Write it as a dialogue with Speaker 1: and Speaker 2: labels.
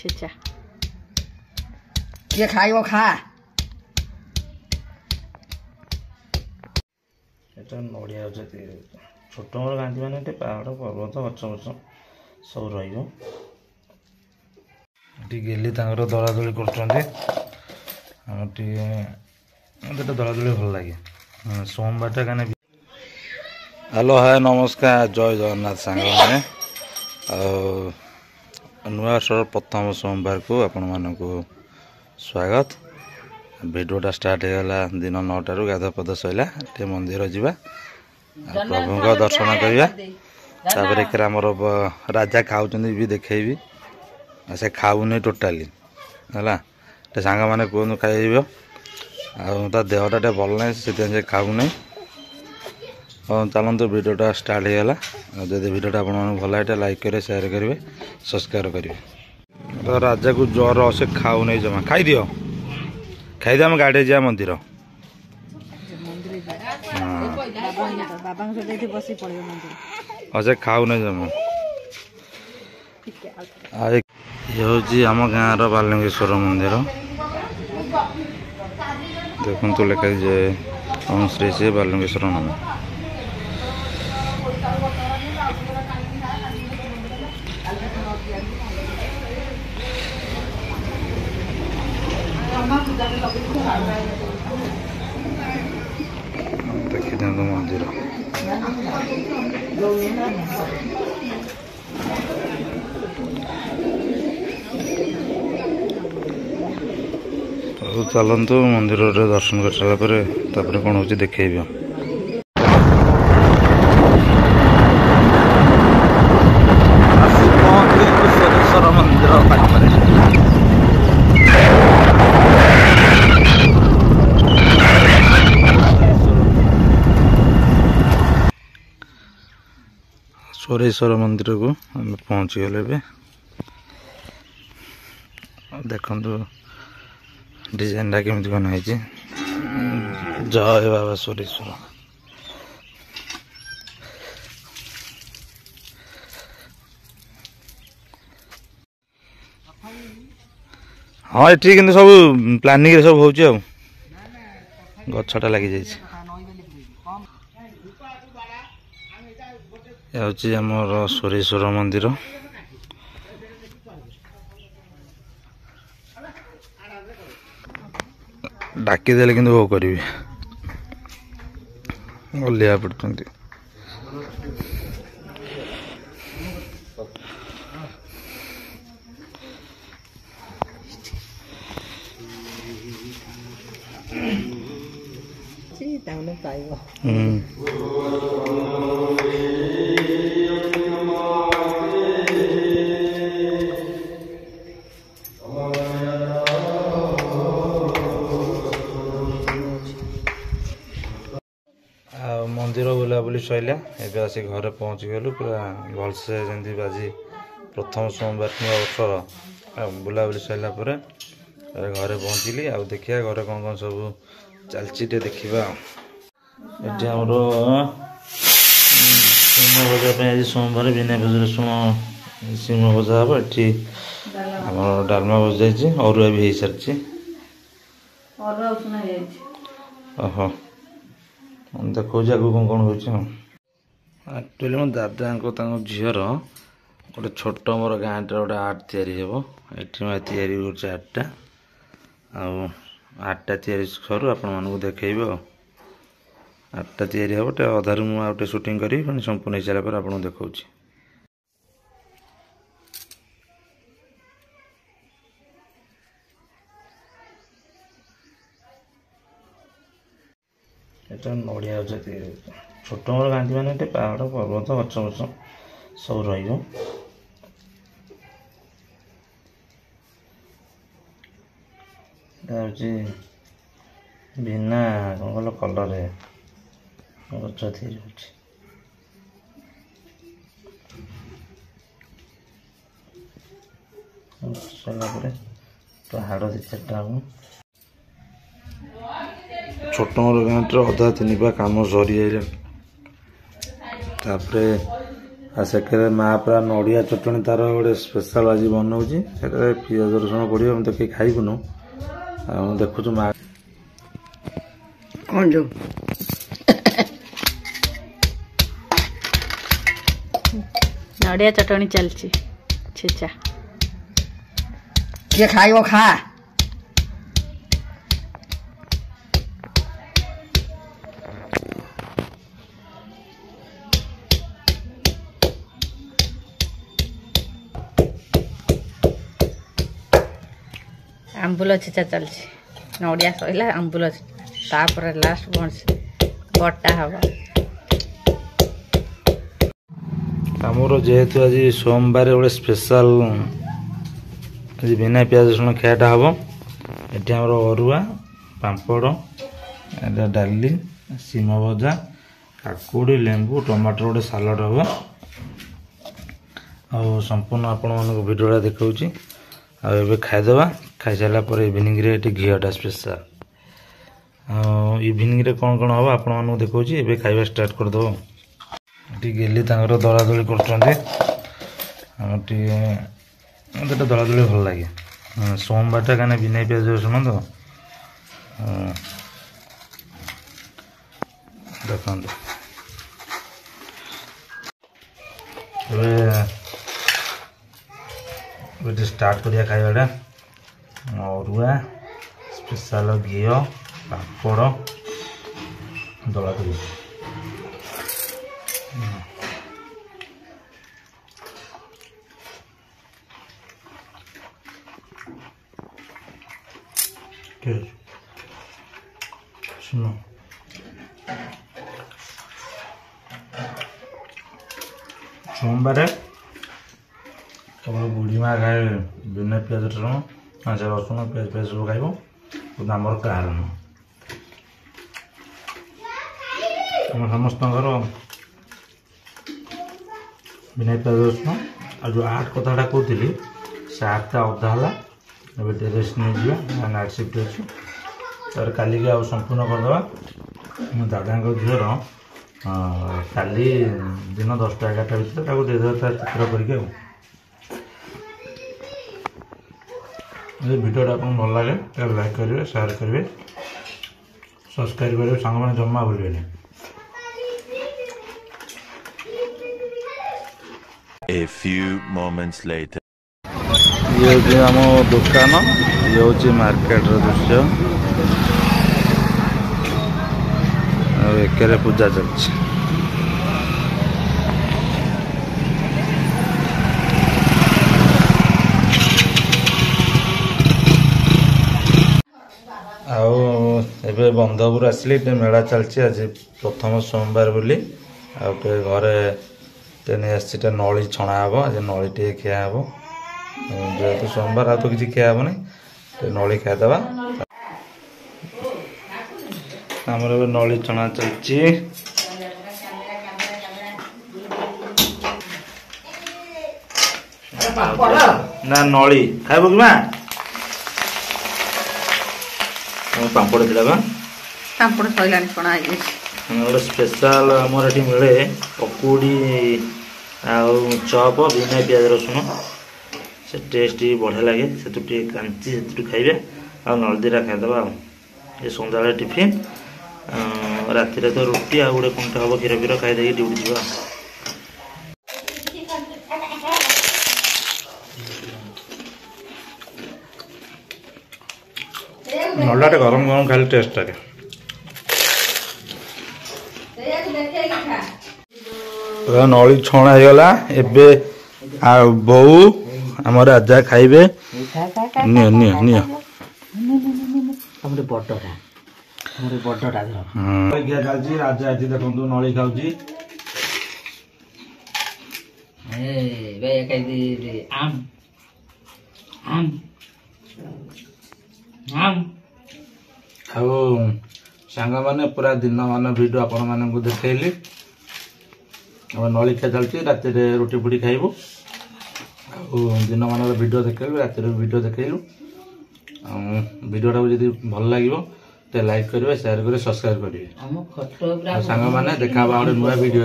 Speaker 1: छेचा
Speaker 2: किए खाइबो खा
Speaker 3: এটা নড়িয়া হচ্ছে ছোট বড় গান্ধী মানে এটি পাহাড় পর্বত ଗଛ ଗଛ ସବୁ ରହିବ। ଏଠି ଗେଲି ତାଙ୍କର ଦଳାଦଳି କରୁଛନ୍ତି। ଆଉ ଟିକେ ମୋତେ ଦଳାଦଳି ଭଲ ଲାଗେ ସୋମବାରଟା କାହିଁକିନା। ହ୍ୟାଲୋ ହାଏ ନମସ୍କାର ଜୟ ଜଗନ୍ନାଥ ସାଙ୍ଗମାନେ। ଆଉ ନୂଆ ବର୍ଷର ପ୍ରଥମ ସୋମବାରକୁ ଆପଣମାନଙ୍କୁ ସ୍ୱାଗତ। ଭିଡ଼ିଓଟା ଷ୍ଟାର୍ଟ ହେଇଗଲା ଦିନ 9ଟାରୁ ଗାଧୁଆ ପାଧୁଆ ସରିଲା ଟିକେ ମନ୍ଦିର ଯିବା ପ୍ରଭୁଙ୍କ ଦର୍ଶନ କରିବା। ତାପରେ ଏକରେ ଆମର ରାଜା ଖାଉଛନ୍ତି ବି ଦେଖେଇବି। ସେ ଖାଉନି ଟୋଟାଲି ହେଲା ଟିକେ ସାଙ୍ଗମାନେ କୁହନ୍ତୁ ଖାଇବ ଆଉ ତା ଦେହଟା ଟିକେ ଭଲ ନାହିଁ ସେଥିପାଇଁ ସେ ଖାଉନାହିଁ। ହଁ ଚାଲନ୍ତୁ ଭିଡ଼ିଓଟା ଷ୍ଟାର୍ଟ ହେଇଗଲା। ଆଉ ଯଦି ଭିଡ଼ିଓଟା ଆପଣମାନଙ୍କୁ ଭଲ ଲାଗେ ଲାଇକ୍ କରିବେ ସେୟାର କରିବେ ସବସ୍କ୍ରାଇବ୍ କରିବେ। ତ ରାଜାକୁ ଜ୍ୱର ସେ ଖାଉନାହିଁ ଜମା ଖାଇଦିଅ ଖାଇଦିଅ ଆମେ ଗାଡ଼ିରେ ଯିବା ମନ୍ଦିର। ହଁ ସେ ଖାଉନାହିଁ ଜମା। ଆଉ ଇଏ ହେଉଛି ଆମ ଗାଁର ବାଲୁଙ୍ଗେଶ୍ୱର ମନ୍ଦିର। ଦେଖନ୍ତୁ ଲେଖାଯାଇଛି ଓମ୍ ଶ୍ରୀ ଶ୍ରୀ ବାଲୁଙ୍ଗେଶ୍ୱର ନମ। ଦେଖିଦିଅନ୍ତୁ ମନ୍ଦିର ଆଉ ଚାଲନ୍ତୁ ମନ୍ଦିରରେ ଦର୍ଶନ କରିସାରିଲା ପରେ ତାପରେ କ'ଣ ହେଉଛି ଦେଖେଇବି। ସୋରେଶ୍ୱର ମନ୍ଦିର ପାଖରେ ସୋରେଶ୍ୱର ମନ୍ଦିରକୁ ଆମେ ପହଞ୍ଚିଗଲେ ଏବେ। ଦେଖନ୍ତୁ ଡିଜାଇନଟା କେମିତି କ'ଣ ହେଇଛି। ଜୟ ବାବା ସୋରେଶ୍ୱର। ହଁ ଏଠି କିନ୍ତୁ ସବୁ ପ୍ଲାନିଂରେ ସବୁ ହେଉଛି ଆଉ ଗଛଟା ଲାଗିଯାଇଛି। ଏ ହେଉଛି ଆମର ସୋରେଶ୍ୱର ମନ୍ଦିର। ଡାକିଦେଲେ କିନ୍ତୁ ହଉ କରିବି ଓହ୍ଲେଇବା ପଡ଼ୁଛନ୍ତି। ଆଉ ମନ୍ଦିର ବୁଲାବୁଲି ସରିଲା ଏବେ ଆସି ଘରେ ପହଞ୍ଚିଗଲୁ। ପୁରା ଭଲସେ ଯେମିତି ଆଜି ପ୍ରଥମ ସୋମବାର ନୂଆ ବର୍ଷର ବୁଲାବୁଲି ସରିଲା ପରେ ଘରେ ପହଞ୍ଚିଲି। ଆଉ ଦେଖିବା ଘରେ କ'ଣ କ'ଣ ସବୁ ଚାଲିଛି ଟିକେ ଦେଖିବା। ଏଠି ଆମର ଶିମ ଭଜା ପାଇଁ ଆଜି ସୋମବାର ବିନା ପିଆଜ ରସୁଣ ଶିମ ଭଜା ହେବ। ଏଠି ଆମର ଡାଲମା ବସିଯାଇଛି ଅରୁଆ ବି ହେଇସାରିଛି। ଓହୋ ଦେଖାଉଛି ଆଗକୁ କ'ଣ କ'ଣ ହେଉଛି। ଆଉ ଆକ୍ଚୁଆଲି ମୋ ଦାଦାଙ୍କ ତାଙ୍କ ଝିଅର ଗୋଟେ ଛୋଟ ମୋର ଗାଁଟାରେ ଗୋଟେ ଆର୍ଟ ତିଆରି ହେବ। ଏଠି ତିଆରି କରୁଛି ଆର୍ଟଟା। ଆଉ ଆର୍ଟଟା ତିଆରି ସରୁ ଆପଣମାନଙ୍କୁ ଦେଖେଇବି। ଆଉ ଆର୍ଟଟା ତିଆରି ହେବ ଟିକେ ଅଧାରୁ ମୁଁ ଆଉ ଟିକେ ସୁଟିଂ କରିବି ପୁଣି ସମ୍ପୂର୍ଣ୍ଣ ହେଇସାରିଲା ପରେ ଆପଣଙ୍କୁ ଦେଖାଉଛି। এটা ନଡ଼ିଆ ଗଛ ତିଆରି ହେଉଛି। ଛୋଟ ବଡ଼ ଗାନ୍ଧୀ ମାନେ ଏଠି ପାହାଡ଼ ପର୍ବତ ଗଛ ଗଛ ସବୁ ରହିବ। এটা ହେଉଛି ବିନା କ'ଣ କହିଲ କଲର୍ରେ ଗଛ ତିଆରି ହେଉଛି। ସରିଲା ପରେ ପାହାଡ଼ 2-4ଟା ହେବ। ଛୋଟ ଗାଁରେ ଅଧା 3 କାମ ସରିଯାଇଲାଣି। ତାପରେ आ सेकेंड माँ पूरा नड़िया चटणी तार गोटे स्पेशल आज बनाऊँगी से पियाज रसुण पड़ो हम तो कहीं खाइबुनु देखु माँ
Speaker 1: कौन जो नड़िया चटणी चलची छेचा किए खाइबो खा आंबुल छेचा चलची नड़िया सैला आंबुल तापर लास्ट बटा हम
Speaker 3: आमर जेहेतु आज सोमवार गोटे स्पेशल आज बिना पियाज रसुण खायाटा हम ये आमर अरुआ पापड़ डाली सीम भजा काकुड़ी लेंबू टमाटर गोटे सालाड हम आ संपूर्ण आपण मानक भिडियोटा देखा आबे खाईदे खाई सारा इवनिंग रे घीटा स्पेशल इवनिंग रे कौन कौन हम आपण मानक देखा एवं खाଇବା स्टार्ट करदेव गेली दला दली कर दला दली भल लगे सोमवार कहीं बिना पियाज रसुण तो देखते स्टार्ट करिया खाइबाटा अरुआ स्पेशल घी पापड़ दला दली सुनो सोमवार केवल बुढ़ी माँ खाए बिना पियाज रसुण रसुण पियाज पियाज सब खाइब आमर कार समस्त बिना पियाज रसुण आ जो आठ कथाटा कहती से आठटा अधा है अब रेस्ट नहीं जावा नाइट शिफ्ट अच्छी तर काली की आउ संपूर्ण करदे मो दादा झीर काली दिन 10टा 11टा भर देदेव तार चित्र करके भिडियोटा आपको भल लगे लाइक करेंगे शेयर करेंगे सब्सक्राइब करेंगे सांग मैंने जमा भूलें।
Speaker 2: A few moments later.
Speaker 3: ये हूँ आम दुकान ये हूँ मार्केट दृश्य एक पूजा चलती आबे बंधपुर आसली मेला चलती आज प्रथम सोमवार बोली आटे घरे नहीं नली छणा हम आज नली टे खिया हम जेहेतु सोमवार आ तो किसी खिया हेनी नली खाईदे आमर नली छणा चलची ना नली खाइब कि माँ पापड़ थी
Speaker 1: पापड़ सैला छणा
Speaker 3: गोटे स्पेशल आमर ये मिले पकुड़ी चप बिना पियाज रसुण से टेस्ट भी बढ़िया लगे से कांची से खाइबे आ नलदीरा खाईदे ये सन्ध्या टिफिन राति तो रुटी आ गोटे कौन हम क्षीर फीर खाई ड्यूटी जावा नलटा गरम गरम खाली टेस्ट लगे नली छणा होगा एबे बोऊ आम राजा खाइबे नियो नियो नियो राजा आज देखो नली खाऊँ सांग मैंने पूरा दिन मान भिडियो आपण मानक देखली नली खिया चलती राति रुटी फुटी खाइबू दिन मान भिडियो देखलु राति भिडियो देखलु भिडियोटा जब भल लगे तो लाइक करेंगे शेयर करेंगे सब्सक्राइब करेंगे सांग मैंने देखा गोटे नुआ भिडियो।